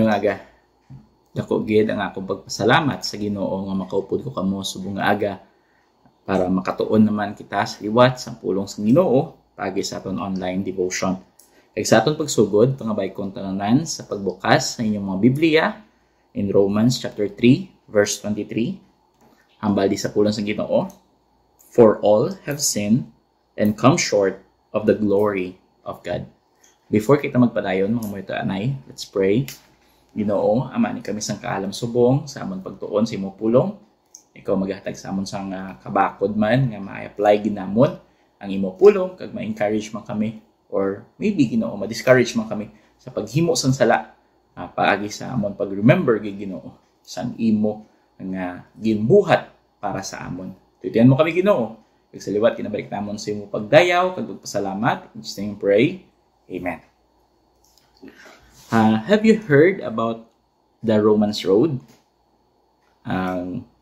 Mayong aga, dako gid ang akong pagpasalamat sa Ginoo nga makaupod ko kamo subong nga aga para makatuon naman kita sa liwat sa pulong sa Ginoo pagi sa aton online devotion. Kay sa aton pagsugod, pangabay kong tanan sa pagbukas sa inyong mga Biblia in Romans chapter 3 verse 23. Hambal di sa pulong sa Ginoo, for all have sinned and come short of the glory of God. Before kita magpadayon mga mga anay, let's pray. Ginoo, ama ni kami sang kaalam subong sa amon pagtuon sa imong pulong. Ikaw maghatag sa amon sang kabakod man nga ma-apply ginamon ang imong pulong kag ma-encourage man kami or maybe Ginoo ma-discourage man kami sa paghimo sang sala paagi sa amon pag-remember gid Ginoo sang imo nga ginbuhat para sa amon. Tutian mo kami Ginoo. Kag sa liwat kinabalik namon sa imong pagdayaw kag pagpasalamat. In Jesus' name pray. Amen. Have you heard about the Romans Road?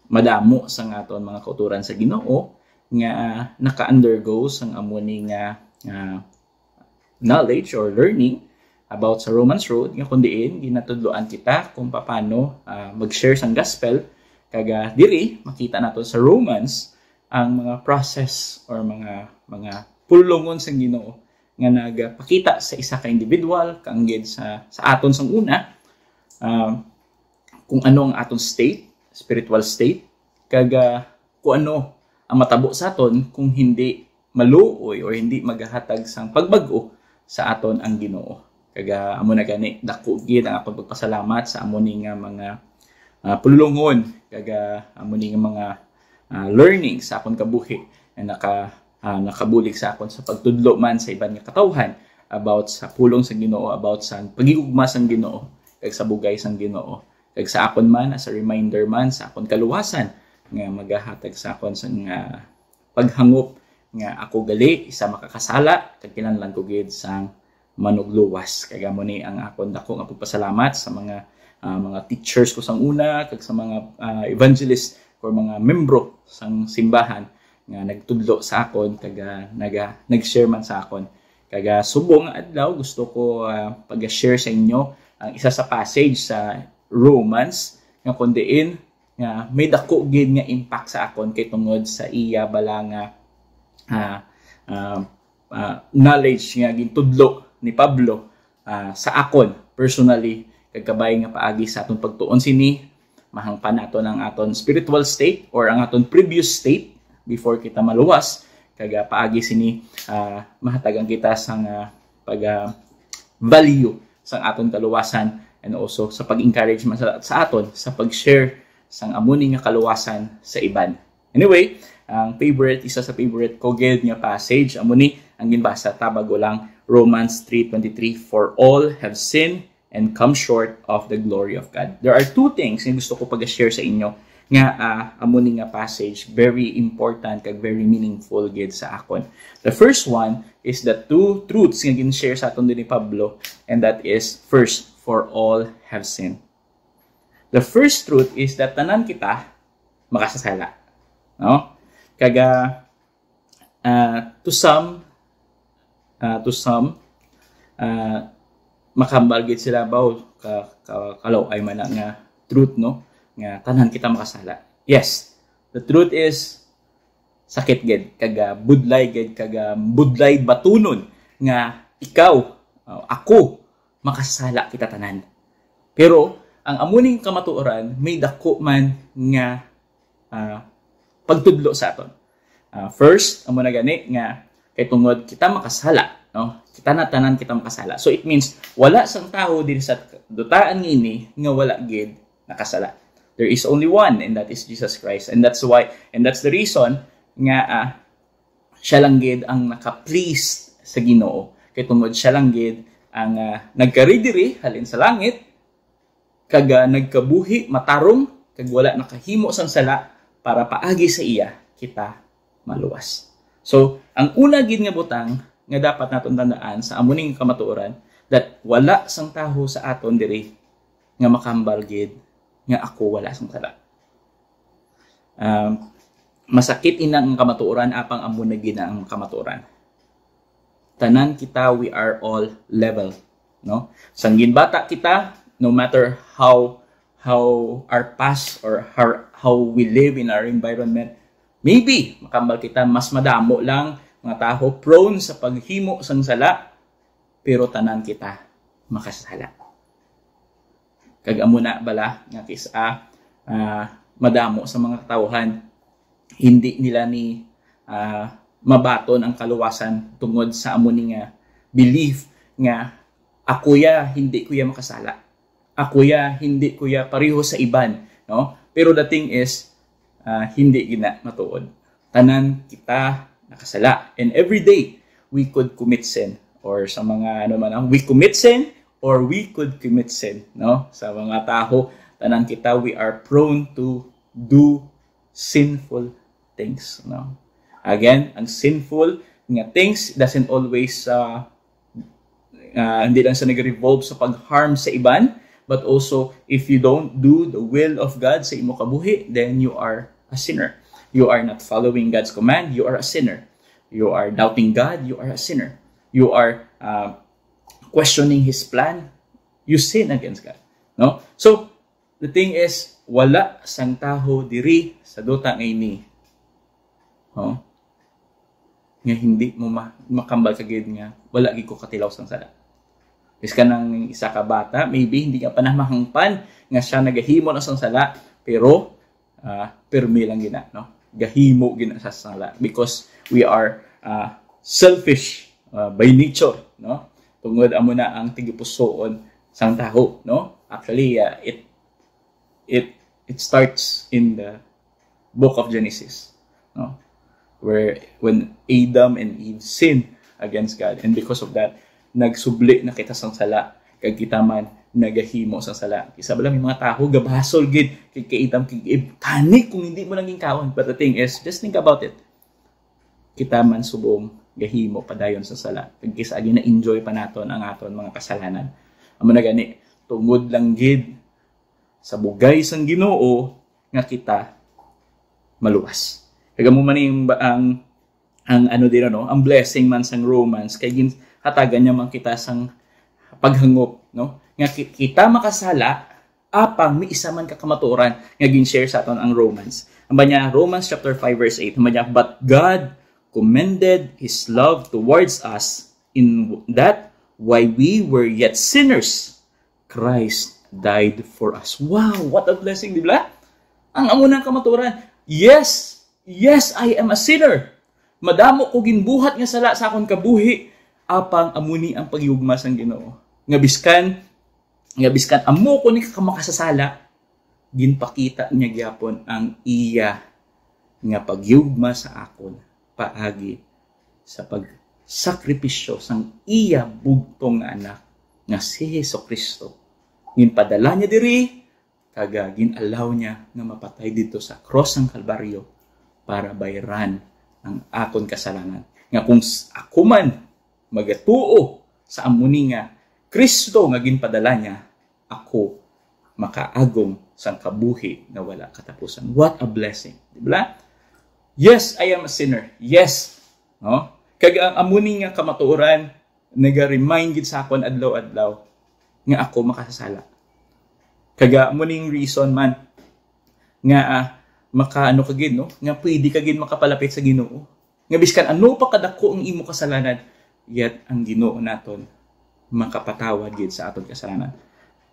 Madamo sa aton mga kauturan sa Ginoo nga naka-undergo sang amuni nga knowledge or learning about sa Romans Road nga kundiin ginatudloan kita kung paano mag-share sang gospel kaga diri makita nato sa Romans ang mga process or mga pulongon sang Ginoo nga nagpakita sa isa ka individual kaanggid sa aton sang una kung ano ang aton state, spiritual state, kaga kung ano ang matabo sa aton kung hindi maluoy or hindi maghahatag sang pagbag-o sa aton ang Ginoo. Kaga amo na gani dako gid ang akong pagpasalamat sa amo ni nga mga pulungon kaga amo ni nga mga learning sa akong kabuhi na nakabulig sa akon sa pagtudlo man sa iban nga katawhan about sa pulong sa Ginoo, about sa pagigugma sang Ginoo, kag sa bugay sang Ginoo. Kag sa akon man as a reminder man sa akon kaluwasan nga magahatag sa akon sa paghangop nga ako gali isa makakasala kag kinahanglan ko gid sang manugluwas. Kag amo ni ang akon dako nga pagpasalamat sa mga teachers ko sang una kag sa mga evangelist or mga membro sang simbahan nga nagtudlo sa akon kaga nag-share man sa akon kaga subong adlaw gusto ko pag-share sa inyo ang isa sa passage sa Romans nga kundiin nga may dako gid nga impact sa akon kay tungod sa iya bala nga knowledge nga gintudlo ni Pablo sa akon personally kag kabay nga paagi sa aton pagtuon sini mahangpan naton ang aton spiritual state or ang aton previous state before kita maluwas kaga paagi sini mahatagan kita sang value sang aton kaluwasan and also sa pag-encourage man sa aton sa pag-share sang amuni nga kaluwasan sa iban. Anyway, ang isa sa favorite ko gid nga passage amuni ang ginbasa tabago lang Romans 3:23, for all have sinned and come short of the glory of God. There are two things nga gusto ko pag-share sa inyo nga amuni nga passage very important kag very meaningful gid sa akon. The first one is the two truths nga gin-share sa aton ni Pablo, and that is first, for all have sinned. The first truth is that tanan kita makasasala, no? Kaga to some makambal gid sila baw kalaw ay man nga truth, no? Nga tanan kita makasala. Yes, the truth is sakit gid kaga budlay gid kaga budlay batunon nga ikaw ako makasala kita tanan. Pero ang amuning kamatuoran may dako man nga pagtudlo sa aton. First, amo na gani nga kay tungod kita makasala, no? Kita na tanan kita makasala. So it means wala sang tawo din sa dutaan ngini nga wala gid nakasala. There is only one, and that is Jesus Christ. And that's the reason nga siya lang gid ang naka-please sa Ginoo. Kay tungod siya lang gid ang nagkaridiri halin sa langit kaga nagkabuhi matarong kag wala nakahimo sang sala para paagi sa iya kita maluwas. So, ang una gid nga butang nga dapat naton tandaan sa amuning kamatuoran that wala sang taho sa aton diri nga makambal gid nga ako wala sang sala. Masakit inang ang kamatuoran apang amo na gina ang kamatuoran. Tanan kita, we are all level, no? Sanggin bata kita, no matter how our past or how we live in our environment, maybe makambal kita mas madamo lang mga tao prone sa paghimo sang sala, pero tanan kita makasala. Kag amo na bala nga kisa madamo sa mga tauhan, hindi nila ni mabaton ang kaluwasan tungod sa amo ni nga belief nga ako ya hindi ko ya makasala. Ako ya hindi ko ya pareho sa iban, no? Pero the thing is hindi gina matuod. Tanan kita nakasala, and every day we could commit sin, or sa mga we commit sin or we could commit sin, no? Sa mga tao, tanan kita we are prone to do sinful things, no? Again, ang sinful nga things doesn't always hindi lang sa nag-revolve sa pag-harm sa iban, but also if you don't do the will of God sa imo kabuhi, then you are a sinner. You are not following God's command, you are a sinner. You are doubting God, you are a sinner. You are questioning His plan, you sin against God, no? So the thing is, wala sang taho diri sa duta nga ini, no? Nga hindi mo makambal kagid nga wala gid ko katilaw sang sala. Is ka nang isa ka bata, maybe hindi ka pa namahangpan nga siya nagahimo na sang sala, pero permi lang gina, no? Gahimo gina sa sala because we are selfish by nature, no? Tungod amo na ang tigipusoon sang taho, no? Actually, it starts in the book of Genesis, no? Where when Adam and Eve sinned against God, and because of that, nagsubli na kita sang sala, kag kita man nagahimo sang sala. Isa bala may mga taho gabasol gid kay Adam kay Eve, kani kung hindi mo naging kaon. But the thing is, just think about it. Kita man subong gahimo padayon sa sala. Kag kisa agi na enjoy pa naton ang aton mga kasalanan. Amo na gani, tungod lang gid sa bugay sang Ginoo nga kita maluwas. Kag amo man ang ano din no, ang blessing man sang Romans kay gin hatagan niya man kita sang paghangop, no? Nga kita makasala apang mi isa man ka kamatuoran nga gin-share sa aton ang Romans. Amba niya Romans chapter 5 verse 8, amba niya, but God commended His love towards us in that while we were yet sinners, Christ died for us. Wow, what a blessing, di ba? Ang amo nang kamatuoran. Yes, I am a sinner. Madamo ko ginbuhat nga sala sa akon kabuhi, apang amuni ang pagyugma sang Ginoo. Nga biskan amo ko ni kamakasasala, ginpakita niya gyapon ang iya nga pagyugma sa akon paagi sa pagsakripisyo sang iya bugtong nga anak nga si Hesukristo. Ginpadala niya diri, kaga ginalaw niya nga mapatay dito sa cross ng Kalbaryo para bayaran ang akon kasalanan. Nga kung ako man magatuo sa amuni nga Kristo nga ginpadala niya, ako makaagom sang kabuhi na wala katapusan. What a blessing, di ba? Yes, I am a sinner. Yes, no? Kag ang amuni nga kamatuoran naga-remind gid sa akon adlaw-adlaw nga ako makasasala. Kag amuning reason man nga makaano kagid, no? Nga pwede kagid makapalapit sa Ginoo. Nga biskan ano pa kadako ang imo kasalanan, yet ang Ginoo naton makapatawad gid sa aton kasalanan.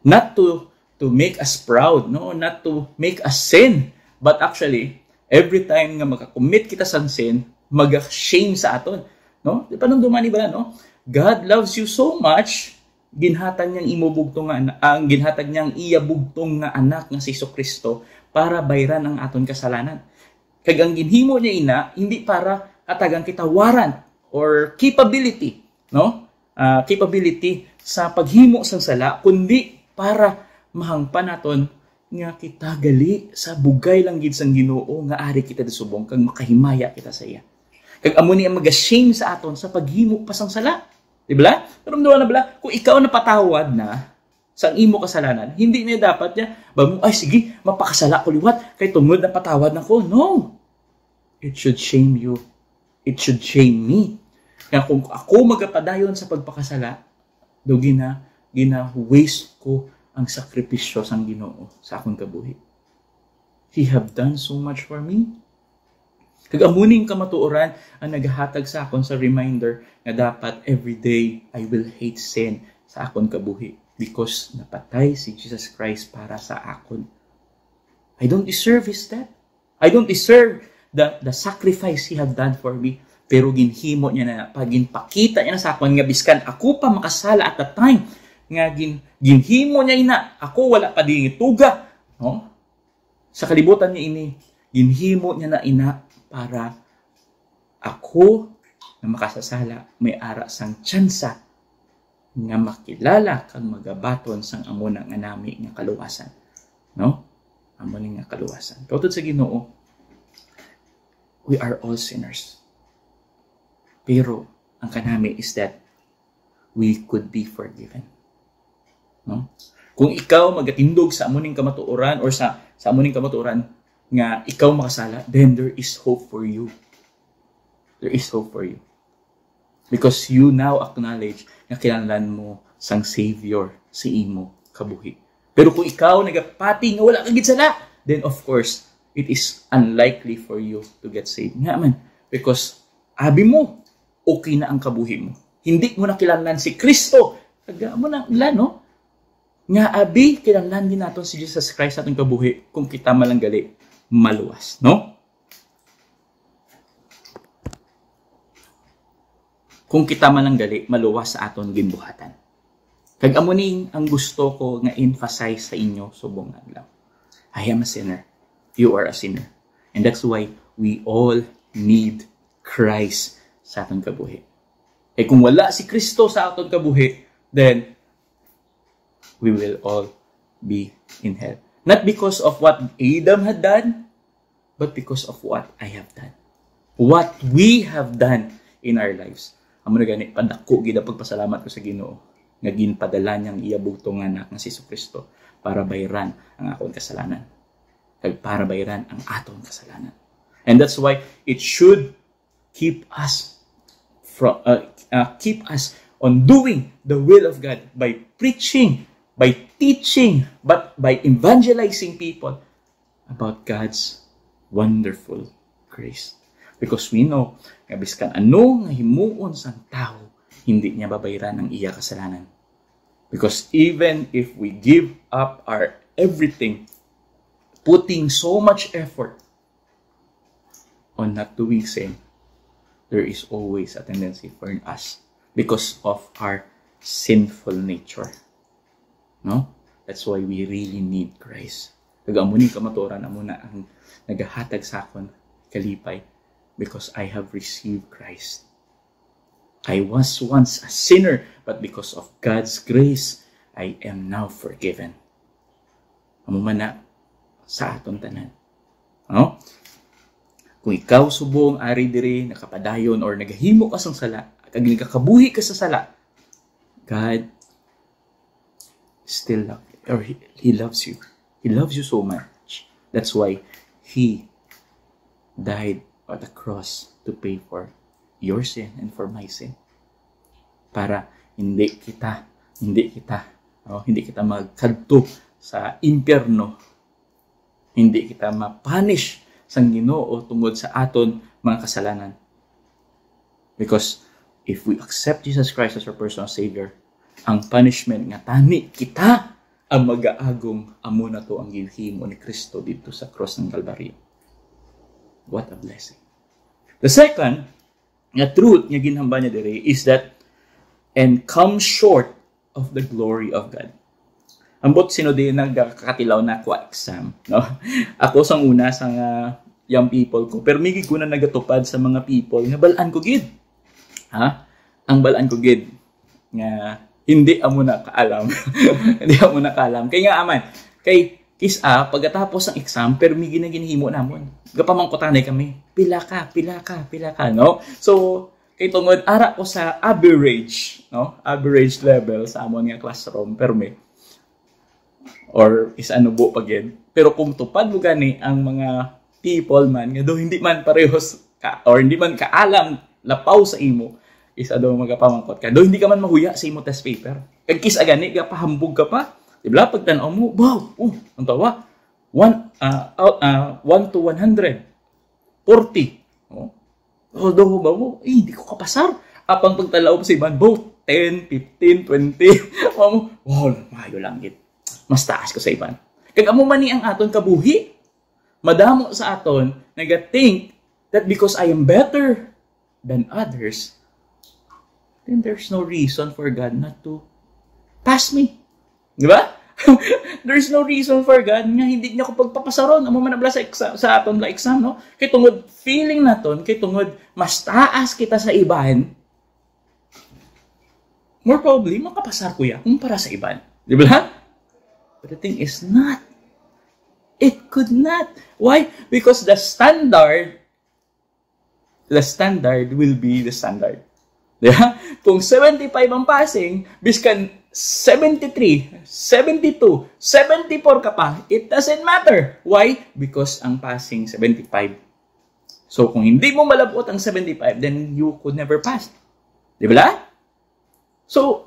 Not to make us proud, no, not to make us sin, but actually every time nga makakommit kita sa sin, mag-shame sa aton, no? Di pa nung dumani ba, no? God loves you so much, ginhatag niyang imubugtong nga ang ginhatag niyang iya bugtong nga anak nga si Jesucristo para bayran ang aton kasalanan. Kag ang ginhimo niya ina hindi para hatagan kita warrant or capability, no? Capability sa paghimo sang sala, kundi para mahangpan naton nga kita gali sa bugay lang gid sang Ginoo nga ari kita disubong kag makahimaya kita sa iya. Kag amo ni ang mag-shame sa aton sa paghimo pa sang sala. Di ba? Ramdaman na bala kung ikaw napatawad na sa imo kasalanan, hindi na dapat niya ba mo ay sige mapakasala ko liwat kay tungod na patawad nako. No. It should shame you. It should shame me. Kaya kung ako magapadayon sa pagpakasala, do gina waste ko ang sakripisyo sang Ginoo sa akong kabuhi. He have done so much for me. Kag amuning kamatuoran ang naghatag sa akon sa reminder nga dapat everyday I will hate sin sa akon kabuhi because napatay si Jesus Christ para sa akon. I don't deserve His death. I don't deserve the sacrifice He have done for me. Pero ginhimo niya na, paginpakita niya na sa akon nga biskan ako pa makasala at the time nga ginhimo niya ina, ako wala pa din ituga. No? Sa kalibutan niya ini, ginhimo niya na ina para ako na makasasala may ara sang tsansa nga makilala kang magabaton sang amo na nga nami nga kaluwasan. No? Amo ni nga kaluwasan. Kautod sa Ginoo, we are all sinners. Pero ang kanami is that we could be forgiven. No? Kung ikaw magatindog sa amuning kamatuoran or sa amuning kamatuoran nga ikaw makasala, then there is hope for you. There is hope for you. Because you now acknowledge na kinahanglan mo sang Savior sa imo kabuhi. Pero kung ikaw nagapati nga wala kang gitsala, then of course, it is unlikely for you to get saved. Nga man, because abi mo, okay na ang kabuhi mo. Hindi mo na kinahanglan si Kristo. Taga mo na ilan, no? Nga abi, kinahanglan din natin si Jesus Christ sa ating kabuhi kung kita malanggali, maluwas, no? Kung kita malanggali, maluwas sa aton ginbuhatan. Kag amo ning ang gusto ko nga emphasize sa inyo subong adlaw. I am a sinner. You are a sinner. And that's why we all need Christ sa aton kabuhi. Eh kung wala si Kristo sa aton kabuhi, then we will all be in hell. Not because of what Adam had done, but because of what I have done. What we have done in our lives. Amo na gani, padako gid ang pagpasalamat ko sa Ginoo nga ginpadala niyang iyabugtong anak nga si Kristo para bayran ang akong kasalanan. Kag para bayran ang aton kasalanan. And that's why it should keep us on doing the will of God by preaching, by teaching, but by evangelizing people about God's wonderful grace. Because we know, nga biskan ano nga himuon sang tao, hindi niya babayran ang iya kasalanan. Because even if we give up our everything, putting so much effort on not doing sin, there is always a tendency for us because of our sinful nature. No? That's why we really need Christ. Kagamunin kamaturan amo na ang nagahatag sa akon kalipay because I have received Christ. I was once a sinner, but because of God's grace, I am now forgiven. Amo man na sa aton tanan. No? Kung ikaw subong ari diri nakapadayon or nagahimo ka sang sala, kag nagakabuhi ka sa sala, God still love you, or He loves you. He loves you so much. That's why He died on the cross to pay for your sin and for my sin. Para hindi kita magkadto sa impyerno. Hindi kita ma-punish sang Ginoo tungod sa aton mga kasalanan. Because if we accept Jesus Christ as our personal Savior, ang punishment nga tani kita ang mag-aagong amo na to ang ginhimo ni Kristo dito sa cross ng Kalbaryo. What a blessing. The second nga truth nga ginhamba niya diri is that and come short of the glory of God. Ambot sino din nagkakatilaw na kwa exam, no? Ako sang una sang young people ko, pero migi ko na nagatupad sa mga people nga balaan ko gid. Ha? Ang balaan ko gid nga hindi amo na kaalam. Hindi amo na kaalam. Kay nga aman, kay kisa pagkatapos ng exam pero migi na ginhimo namon. Gapamangkutanay kami. Pila ka, no? So kay tungod ara ko sa average, no? Average level sa amon nga classroom pero may or is ano po pagin. Pero kung tupad mo gani ang mga people man nga do hindi man parehos ka or hindi man kaalam lapaw sa imo is ado magapamangkot ka. Do hindi ka man mahuya sa imo test paper. Kag kisa gani gapahambog ka pa Diba? Pag tanaw mo, wow, ang tawa. 1 to 100. 40. Although ba mo, hindi ko kapasar. Apang pagtalaw po sa iban, both 10, 15, 20. Wow, mayo langit. Mas taas ko sa iban. Kag amo man ni ang aton kabuhi. Madamo sa aton, nag-think that because I am better than others, then there's no reason for God not to pass me. Di ba? There's no reason for God nga hindi niya ko pagpapasaron. Amo man nabla sa aton la exam, no? Kay tungod feeling naton, kay tungod mas taas kita sa iban, more probably makapasar ko ya kumpara sa iban. Di ba? But the thing is not. It could not. Why? Because the standard will be the standard. Diba? Kung 75 ang passing, biskan 73, 72, 74 ka pa, it doesn't matter. Why? Because ang passing 75. So kung hindi mo malabot ang 75, then you could never pass. Diba? So,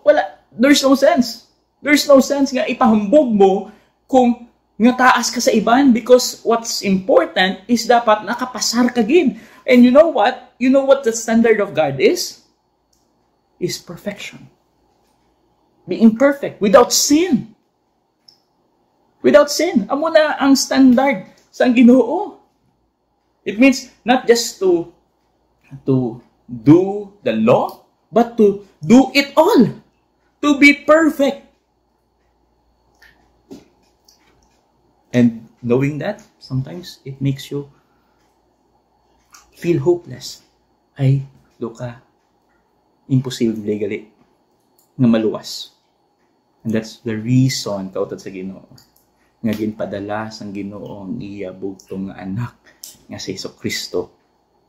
there's no sense. There's no sense nga ipahambog mo kung nga taas ka sa iban, because what's important is dapat nakapasar ka gid. And you know what? You know what the standard of God is? Is perfection. Being perfect, without sin. Without sin. Amo na ang standard sa Ginoo. It means not just to do the law, but to do it all. To be perfect. And knowing that, sometimes it makes you feel hopeless. Ay, ka imposible gali nga maluwas. And that's the reason kautot sa Ginoo nga ginpadala sang Ginoo ang iya bugtong nga anak nga si Jesucristo.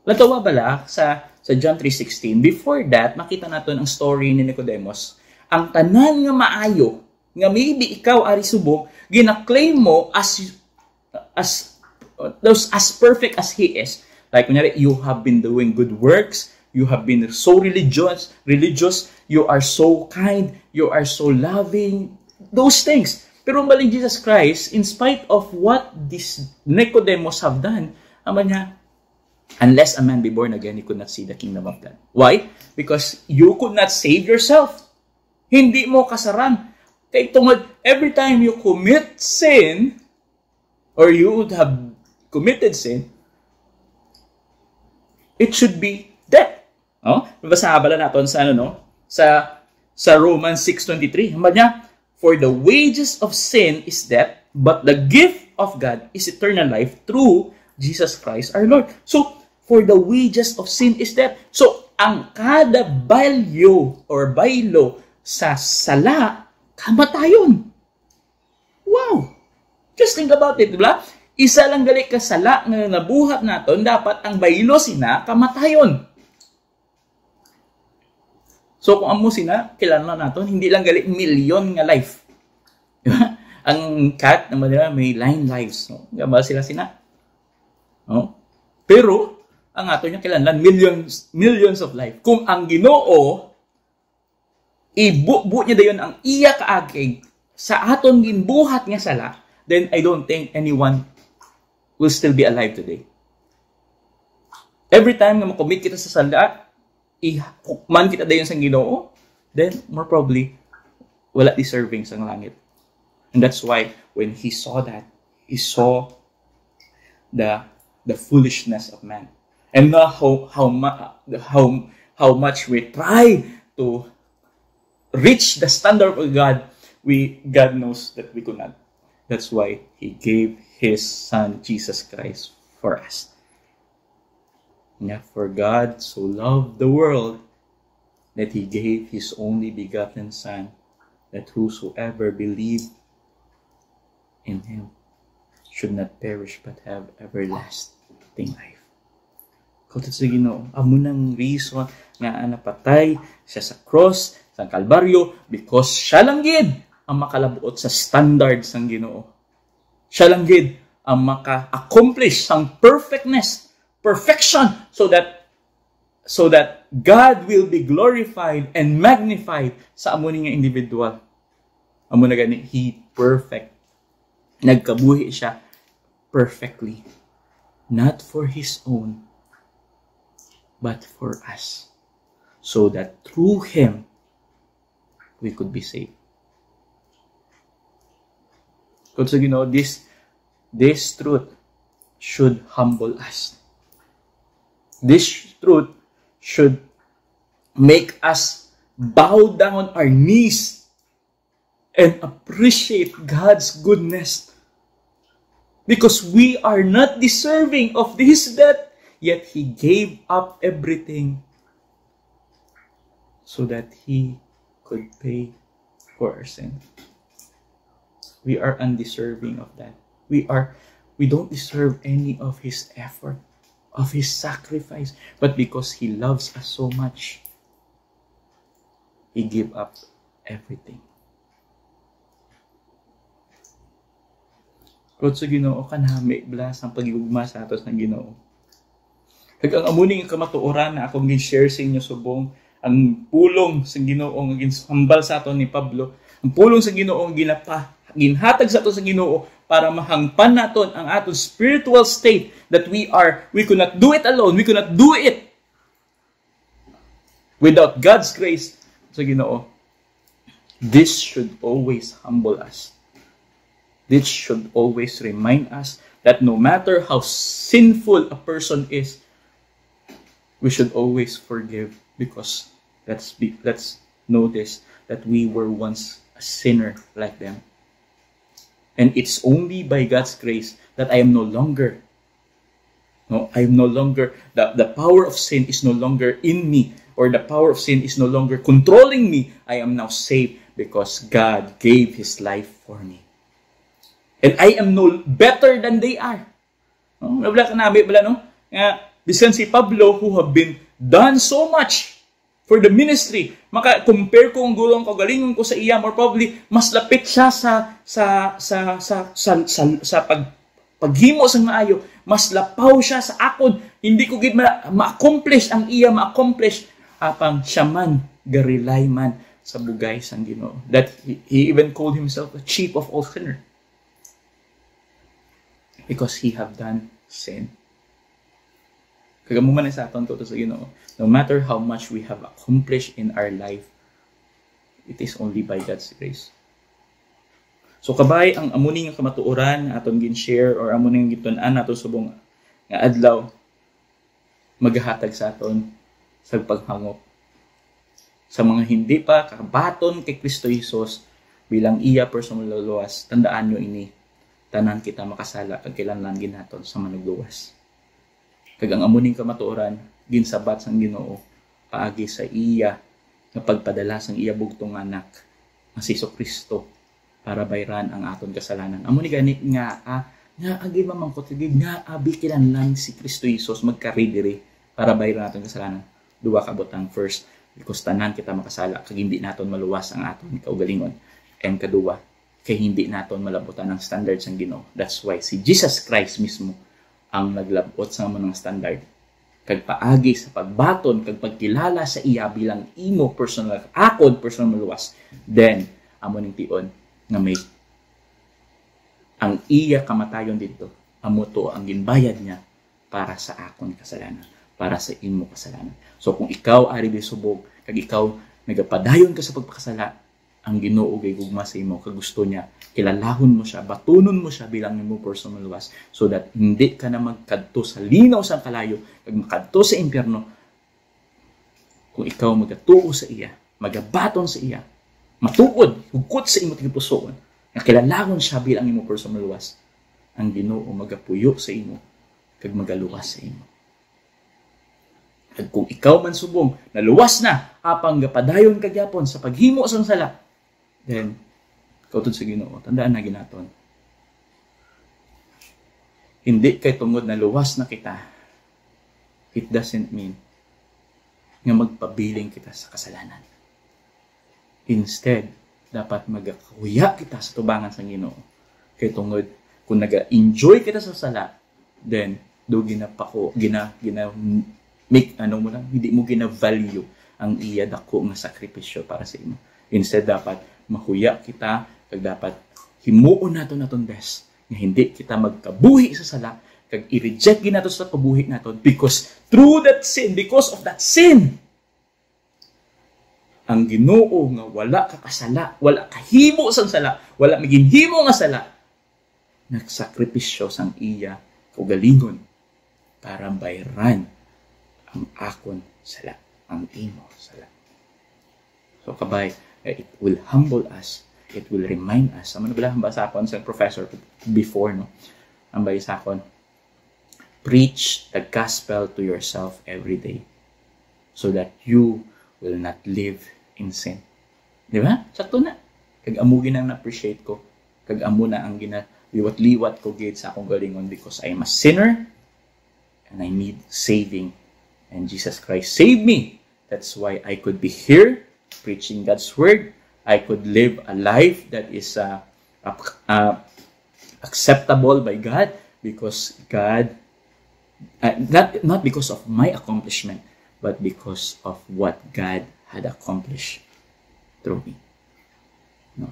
Latawa bala sa John 3:16. Before that, makita naton ang story ni Nicodemus. Ang tanan nga maayo nga maybe ikaw ari subok, gina-claim mo as perfect as he is. Like kunyari, you have been doing good works, you have been so religious, you are so kind, you are so loving, those things. Pero mali Jesus Christ, in spite of what this Nicodemus have done, ama niya, unless a man be born again, he could not see the kingdom of God. Why? Because you could not save yourself. Hindi mo kasaran. Kaya tungod, every time you commit sin, or you would have committed sin, it should be death. Babasa bala natin sa sa Romans 6:23. Hamba niya, for the wages of sin is death, but the gift of God is eternal life through Jesus Christ our Lord. So, for the wages of sin is death. So, ang kada value or baylo sa sala, kamatayon. Wow! Just think about it, diba? Isa lang gali ka sala nga nabuhat naton, dapat ang baylo sina kamatayon. So kung amo sina, kilala naton, hindi lang gali milyon nga life. Diba? Ang cat naman nila may 9 lives. No? Gaba sila sina. No? Pero, ang ato niya kilanlan, millions of life. Kung ang Ginoo, ibubuo niya dayon ang iya kaagig sa aton ginbuhat nga sala, then I don't think anyone will still be alive today. Every time na makomit kita sa sala, ihukman kita dayon sa Ginoo, then more probably wala deserving sa langit. And that's why when he saw that, he saw the foolishness of man. And how much we try to reach the standard of God, God knows that we could not. That's why He gave His Son, Jesus Christ, for us. Yeah, for God so loved the world that He gave His only begotten Son, that whosoever believed in Him should not perish but have everlasting life. Kautot sa Ginoo, amo nang reason nga napatay siya sa cross, sa Kalbaryo, because siya lang gid ang makalabuot sa standard sang Ginoo. Siya lang gid ang maka-accomplish sang perfection, so that God will be glorified and magnified sa amo nga individual. Amo na gani, He perfect. Nagkabuhi siya perfectly. Not for His own, but for us. So that through Him, we could be saved. So, this truth should humble us. This truth should make us bow down our knees and appreciate God's goodness. Because we are not deserving of His death, yet He gave up everything so that He could pay for our sin. We are undeserving of that. We don't deserve any of His effort, of His sacrifice. But because He loves us so much, He gave up everything. Kung sa Ginoo, kanami, blas ang pagigugma sa atos ng Ginoo. Kag ang amuning kamatuoran na akong gin-share sa inyo subong, ang pulong sa Ginoo nga ginhambal sa aton ni Pablo, ang pulong sa Ginoo ginhatag sa aton sa Ginoo para mahangpan naton ang aton spiritual state that we could not do it alone, we could not do it without God's grace sa Ginoo. This should always humble us. This should always remind us that no matter how sinful a person is, we should always forgive, because let's notice that we were once a sinner like them. And it's only by God's grace that I am no longer, the power of sin is no longer in me, or the power of sin is no longer controlling me. I am now saved because God gave His life for me. And I am no better than they are. Nabla ka nabi, no? Bisan si Pablo, who have been done so much for the ministry, maka-compare ko ang gulong kagalingon ko sa iya, more probably, mas lapit siya sa paghimo sa maayo, mas lapaw siya sa akon, hindi ko gid ma-accomplish ang iya ma-accomplish, apang siya man, garilay man sa bugay sang Ginoo. That he even called himself the chief of all sinners. Because he have done sin. Kagamuman sa aton to sa Ginoo. No matter how much we have accomplished in our life, it is only by God's grace. So kabay ang amuning nga kamatuoran aton gin-share or amuning gitun-an nato subong nga adlaw maghahatag sa aton sa paghangop sa mga hindi pa kabaton kay Kristo Jesus bilang iya personal luluwas. Tandaan nyo ini, tanan kita makasala kag kinahanglan ginaton sa manugluwas. Kag ang amuning kamatuoran ginsabat sang Ginoo paagi sa iya nga pagpadala sang iya bugtong anak nga si Kristo para bayran ang aton kasalanan. Amo ni gani nga agi mamangkot gid nga abi kinahanglan si Kristo Jesus magkaridiri para bayran aton kasalanan. Duwa ka butang, first, because tanan kita makasala kag hindi naton maluwas ang aton kaugalingon. And kaduwa, kay hindi naton malabutan ang standards ng Ginoo. That's why si Jesus Christ mismo ang naglabot sa mga standard. Kag paagi sa pagbaton, kag pagkilala sa iya bilang imo personal, akon personal maluwas. Then, amo ning tion nga may ang iya kamatayon dito, amo to ang ginbayad niya para sa akon kasalanan, para sa imo kasalanan. So kung ikaw ari subog, kag ikaw nagapadayon ka sa pagpakasala, ang Ginoo gay gugma sa imo, kag gusto niya kilalahon mo siya, batunon mo siya bilang imo personal maluwas, so that hindi ka na magkadto sa linaw sa kalayo, kag makadto sa impyerno. Kung ikaw magatuo sa iya, magabaton sa iya, matuod, hugkot sa imo tigipusoon, nga kilalahon siya bilang imo personal maluwas, ang Ginoo magapuyo sa imo, kag magaluwas sa imo. Kag kung ikaw man subong naluwas na apang gapadayon kagyapon sa paghimo sang sala, then kautod sa Ginoo, tandaan na ginaton. Hindi kay tungod na luwas na kita, it doesn't mean nga magpabiling kita sa kasalanan. Instead, dapat magakuya kita sa tubangan sa Ginoo. Kay tungod, kung naga-enjoy kita sa sala, then do hindi mo gina-value ang iya dako nga sakripisyo para sa imo. Instead, dapat mahuya kita Kag dapat himuon naton best nga hindi kita magkabuhi sa sala kag i-reject ginato sa kabuhi naton because through that sin, because of that sin, ang Ginoo nga wala ka kasala, wala kahimo sang sala, wala miginhimo nga sala, nagsakripisyo sang iya kaugalingon para bayran ang akon sala, ang imo sala. So kabay, it will humble us, it will remind us. Ano ba lang sa akon sa professor before, no? Ang bay sa akon, preach the gospel to yourself every day so that you will not live in sin. Di ba? Sakto na. Kag amo ginang na-appreciate ko. Kag amo na ang liwat-liwat ko gid sa akong galingon because I am a sinner and I need saving. And Jesus Christ saved me. That's why I could be here preaching God's word. I could live a life that is acceptable by God because God, not because of my accomplishment, but because of what God had accomplished through me. No?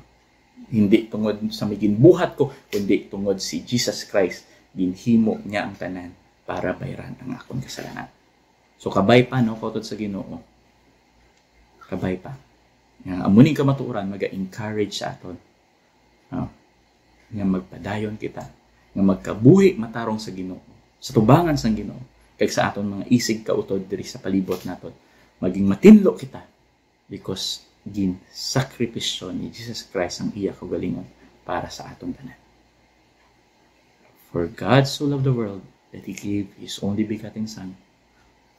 Hindi tungod sa miging buhat ko, kundi tungod si Jesus Christ, ginhimo niya ang tanan para bayran ang akong kasalanan. So kabay pa, no, kautod sa Ginoo. Kabay pa. Yang amuning kamatuoran, maga-encourage sa aton. No? Nga magpadayon kita, nga magkabuhi matarong sa Ginoo, sa tubangan sa Ginoo, kay sa aton mga isig kautod diri sa palibot naton. Maging matinlo kita because gin-sakripisyo ni Jesus Christ ang iya kaugalingon para sa atong tanan. For God so loved the world that He gave His only begotten Son.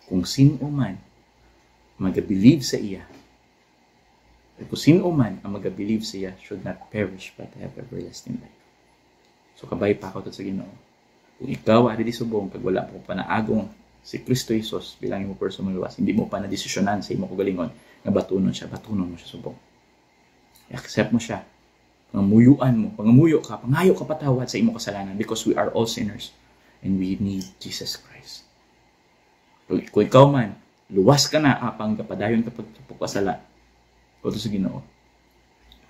Kung sino man mag-believe sa iya, kung sino man ang mag-believe sa iya should not perish but have everlasting life. So kabay pa ako sa Ginoo. Kung ikaw ari di subong kag wala pa panaagong si Kristo Jesus bilang imo personal luwas, hindi mo pa na desisyonan sa imo kaugalingon nga batunon mo siya subong. I-accept mo siya. Pangamuyo ka, pangayo ka patawad sa imo kasalanan because we are all sinners and we need Jesus Christ. Kung ikaw man, luwas ka na apang kapadayon ka pagpasala, kuto sa Ginoo.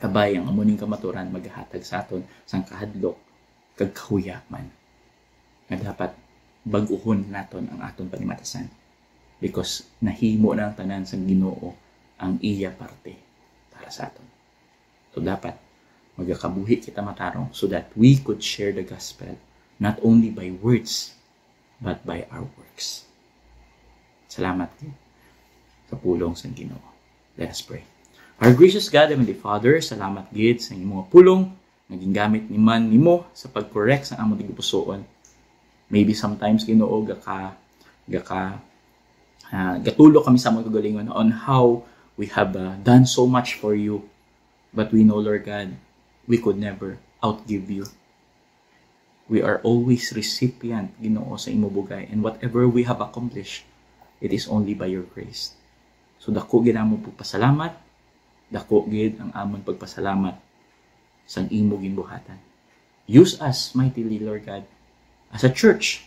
Kabay ang amuning kamaturan maghahatag sa aton sang kahadlok kag kahuyaman. Nga dapat bag-uhon naton ang aton panimatasan because nahimo na ang tanan sa Ginoo ang iya parte para sa aton. So dapat magakabuhi kita matarong so that we could share the gospel not only by words but by our works. Salamat sa pulong sa Ginoo. Let us pray. Our gracious God, Heavenly Father, salamat gid sa imong pulong naging gamit ni man nimo sa pag-correct sa among gipusoon. Maybe sometimes Ginoo gatulo kami sa mga kagalingon on how we have done so much for you, but we know, Lord God, we could never outgive you. We are always recipient, Ginoo, sa imo bugay, and whatever we have accomplished, it is only by your grace. So dako gid among pagpasalamat, dako gid ang amon pagpasalamat sa imo ginbuhatan. Use us mightily, Lord God, as a church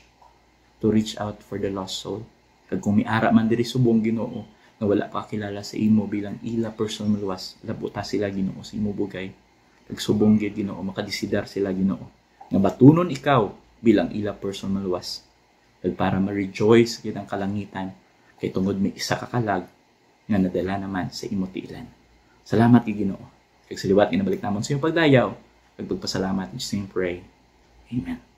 to reach out for the lost soul. Kag kung miara man diri subong Ginoo nga wala pa kilala sa imo bilang ila personal luwas, labuta sila Ginoo sa imo bugay. Kag subong gid Ginoo makadesidar sila Ginoo nga batunon ikaw bilang ila personal luwas. Kag para ma-rejoice gid ang kalangitan kay tungod may isa ka kalag nga nadala naman sa imo tiilan. Salamat kay Ginoo. Kag sa liwat inabalik namon sa iyong pagdayaw, kag pagpasalamat in Jesus' name pray. Amen.